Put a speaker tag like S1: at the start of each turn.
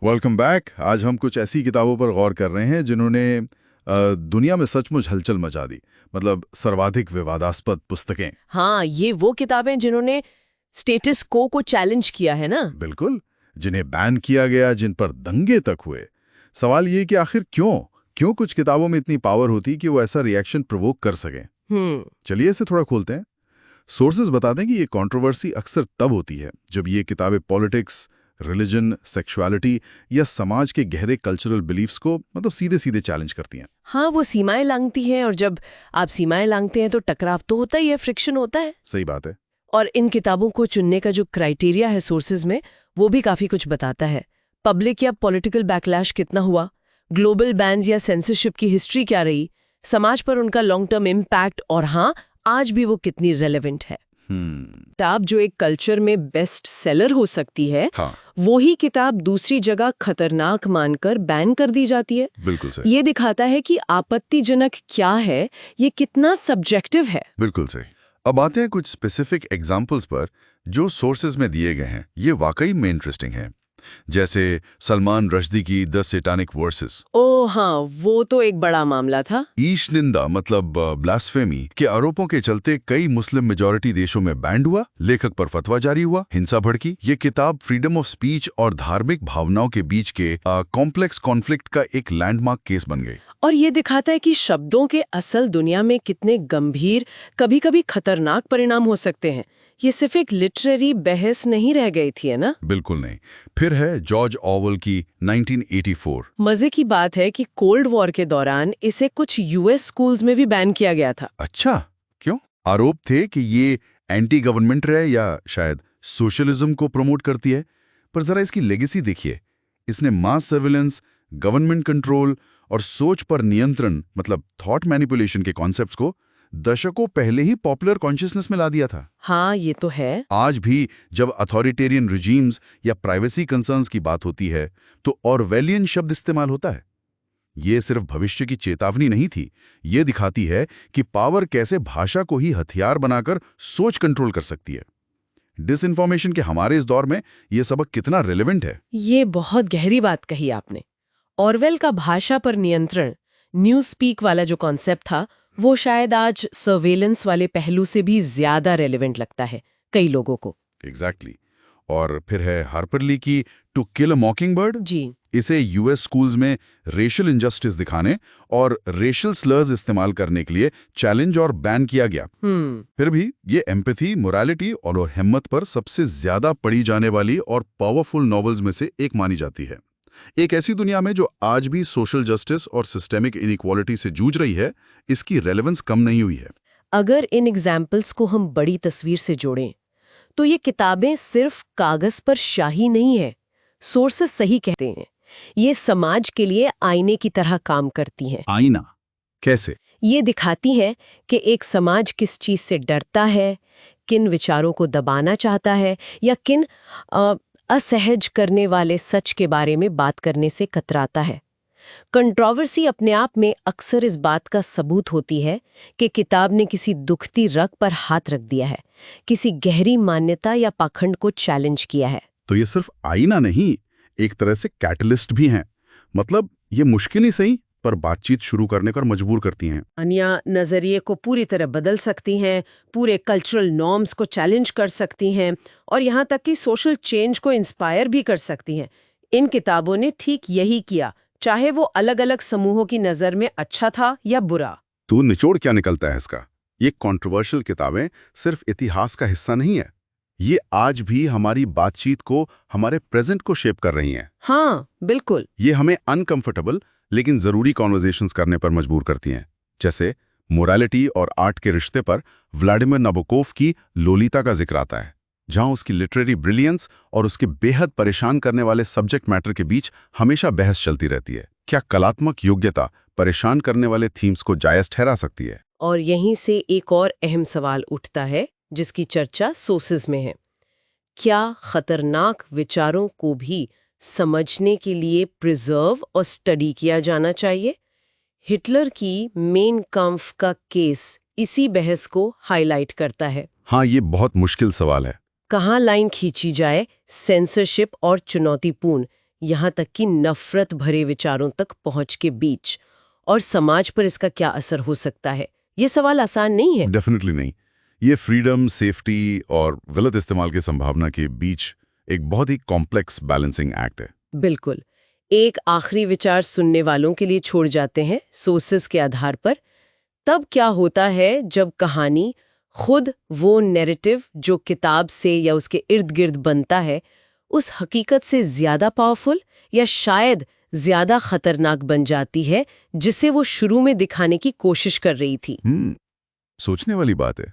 S1: Welcome back. आज हम कुछ ऐसी किताबों पर गौर कर रहे हैं जिन्होंने दुनिया में सचमुच हलचल मचा दी। मतलब सर्वाधिक विवादास्पद पुस्तकें।
S2: हाँ, ये वो किताबें जिन्होंने स्टेटस को चैलेंज किया है ना।
S1: बिल्कुल। जिन्हें बैन किया गया, जिन पर दंगे तक हुए। सवाल ये कि आखिर क्यों क्यों कुछ किताबों में इतनी पावर होती कि वो ऐसा रिएक्शन प्रोवोक कर सकें। चलिए इसे थोड़ा खोलते हैं। सोर्सेज बताते हैं कि ये कंट्रोवर्सी अक्सर तब होती है जब ये किताबें पॉलिटिक्स, रिलीजन, सेक्सुअलिटी या समाज के गहरे कल्चरल बिलीफ्स को मतलब सीधे सीधे चैलेंज करती हैं।
S2: हाँ, वो सीमाएं लांघती हैं, और जब आप सीमाएं लांघते हैं तो टकराव तो होता ही है, फ्रिक्शन होता है।
S1: सही बात है।
S2: और इन किताबों को चुनने का जो क्राइटेरिया है सोर्सेज में, वो भी काफी कुछ बताता है। पब्लिक या पॉलिटिकल बैकलैश कितना हुआ, ग्लोबल बैन्स या सेंसरशिप की हिस्ट्री क्या रही, समाज पर उनका लॉन्ग टर्म इम्पैक्ट, और हाँ, आज भी वो कितनी रेलेवेंट है। किताब जो एक कल्चर में बेस्ट सेलर हो सकती है,
S1: हाँ।
S2: वो ही किताब दूसरी जगह खतरनाक मानकर बैन कर दी जाती है।
S1: बिल्कुल सही।
S2: ये दिखाता है कि आपत्तिजनक क्या है, ये कितना सब्जेक्टिव है।
S1: बिल्कुल सही। अब आते हैं कुछ स्पेसिफिक एग्जाम्पल्स पर जो सोर्सेज में दिए गए हैं। ये वाकई में इंटरेस्टिंग है। जैसे सलमान रश्दी की द सैटानिक वर्सेस।
S2: ओ हाँ, वो तो एक बड़ा मामला था।
S1: ईश निंदा मतलब ब्लास्फेमी के आरोपों के चलते कई मुस्लिम मेजॉरिटी देशों में बैंड हुआ, लेखक पर फतवा जारी हुआ, हिंसा भड़की। ये किताब फ्रीडम ऑफ स्पीच और धार्मिक भावनाओं के बीच के कॉम्प्लेक्स कॉन्फ्लिक्ट का एक लैंडमार्क केस बन गई।
S2: और ये दिखाता है कि शब्दों के असल दुनिया में कितने गंभीर, कभी-कभी खतरनाक परिणाम हो सकते हैं। ये सिर्फ एक लिटरेरी बहस नहीं रह गई थी, है ना?
S1: बिल्कुल नहीं। फिर है जॉर्ज ऑवेल की 1984।
S2: मजे की बात है कि कोल्ड वॉर के दौरान इसे कुछ यूएस स्कूल्स में भी बैन किया गया था।
S1: अच्छा, क्यों? आरोप थे कि ये एंटी गवर्नमेंट है या शायद सोशलिज्म को प्रमोट करती है। पर जरा इसकी लेगेसी देखिए। इसने मास सर्विलेंस, गवर्नमेंट कंट्रोल और सोच पर नियंत्रण मतलब थॉट मैनिपुलेशन के कॉन्सेप्ट्स को दशकों पहले ही पॉपुलर कॉन्शियसनेस में ला दिया था।
S2: हाँ, ये तो है।
S1: आज भी जब अथॉरिटेरियन रिजीम्स या प्राइवेसी कंसर्न्स की बात होती है तो ऑरवेलियन शब्द इस्तेमाल होता है। ये सिर्फ भविष्य की चेतावनी नहीं थी, ये दिखाती है कि पावर कैसे भाषा को ही हथियार बनाकर सोच कंट्रोल कर सकती है। डिसइंफॉर्मेशन के हमारे इस दौर में ये सबक कितना रिलेवेंट है।
S2: ये बहुत गहरी बात कही आपने। ऑरवेल का भाषा पर नियंत्रण, न्यूज स्पीक वाला जो कॉन्सेप्ट था, वो शायद आज सर्वेलेंस वाले पहलू से भी ज्यादा रेलेवेंट लगता है कई लोगों को।
S1: एग्जैक्टली। और फिर है हार्पर ली की टू किल अ मॉकिंगबर्ड।
S2: जी।
S1: इसे यूएस स्कूल्स में रेशियल इनजस्टिस दिखाने और रेशियल स्लर्स इस्तेमाल करने के लिए चैलेंज और बैन किया गया। फिर भी ये एम्पैथी, मोरालिटी और हिम्मत पर सबसे ज्यादा पढ़ी जाने वाली और पावरफुल नॉवेल्स में से एक मानी जाती है। एक ऐसी दुनिया में जो आज भी सोशल जस्टिस और सिस्टेमिक इनइक्वालिटी से जूझ रही है, इसकी रेलेवेंस कम नहीं हुई है।
S2: अगर इन एग्जाम्पल्स को हम बड़ी तस्वीर से जोड़ें, तो ये किताबें सिर्फ कागज पर शाही नहीं है। सोर्सेस सही कहते हैं, ये समाज के लिए आईने की तरह काम करती हैं।
S1: आईना कैसे?
S2: ये दिखाती हैं कि एक समाज किस चीज से डरता है, किन विचारों को दबाना चाहता है, या किन असहज करने वाले सच के बारे में बात करने से कतराता है। कंट्रोवर्सी अपने आप में अक्सर इस बात का सबूत होती है कि किताब ने किसी दुखती रग पर हाथ रख दिया है, किसी गहरी मान्यता या पाखंड को चैलेंज किया है।
S1: तो ये सिर्फ आईना नहीं, एक तरह से कैटलिस्ट भी हैं। मतलब ये मुश्किल ही सही पर बातचीत शुरू करने पर मजबूर करती हैं।
S2: अन्य नजरिए को पूरी तरह बदल सकती हैं, पूरे कल्चरल नॉर्म्स को चैलेंज कर सकती हैं, और यहाँ तक कि सोशल चेंज को इंस्पायर भी कर सकती हैं। इन किताबों ने ठीक यही किया, चाहे वो अलग अलग समूहों की नजर में अच्छा था या बुरा।
S1: तो निचोड़ क्या निकलता है इसका? ये कंट्रोवर्शियल किताबें सिर्फ इतिहास का हिस्सा नहीं है, ये आज भी हमारी बातचीत को, हमारे प्रेजेंट को शेप कर रही हैं।
S2: हाँ, बिल्कुल।
S1: ये हमें अनकंफर्टेबल लेकिन जरूरी कॉन्वर्सेशंस करने पर मजबूर करती हैं। जैसे मोरालिटी और आर्ट के रिश्ते पर व्लादिमीर नाबोकोव की लोलिता का जिक्र आता है, जहां उसकी लिटरेरी ब्रिलियंस और उसके बेहद परेशान करने वाले सब्जेक्ट मैटर के बीच हमेशा बहस चलती रहती है। क्या कलात्मक योग्यता परेशान करने वाले थीम्स को जायज ठहरा सकती है?
S2: और यहीं से एक और अहम सवाल उठता है जिसकी चर्चा सोर्सेज में है। क्या खतरनाक विचारों को भी समझने के लिए प्रिजर्व और स्टडी किया जाना चाहिए? हिटलर की मेन काम्फ का केस इसी बहस को हाईलाइट करता है।
S1: हाँ, ये बहुत मुश्किल सवाल है।
S2: कहाँ लाइन खींची जाए सेंसरशिप और चुनौतीपूर्ण, यहाँ तक कि नफरत भरे विचारों तक पहुंच के बीच, और समाज पर इसका क्या असर हो सकता है? ये सवाल आसान नहीं है।
S1: डेफिनेटली नहीं। ये फ्रीडम, सेफ्टी और गलत इस्तेमाल की संभावना के बीच एक बहुत ही कॉम्प्लेक्स बैलेंसिंग एक्ट है।
S2: बिल्कुल। एक आखिरी विचार सुनने वालों के लिए छोड़ जाते हैं सोर्सेस के आधार पर। तब क्या होता है जब कहानी खुद वो नैरेटिव जो किताब से या उसके इर्द गिर्द बनता है, उस हकीकत से ज्यादा पावरफुल या शायद ज्यादा खतरनाक बन जाती है जिसे वो शुरू में दिखाने की कोशिश कर रही थी?
S1: सोचने वाली बात है।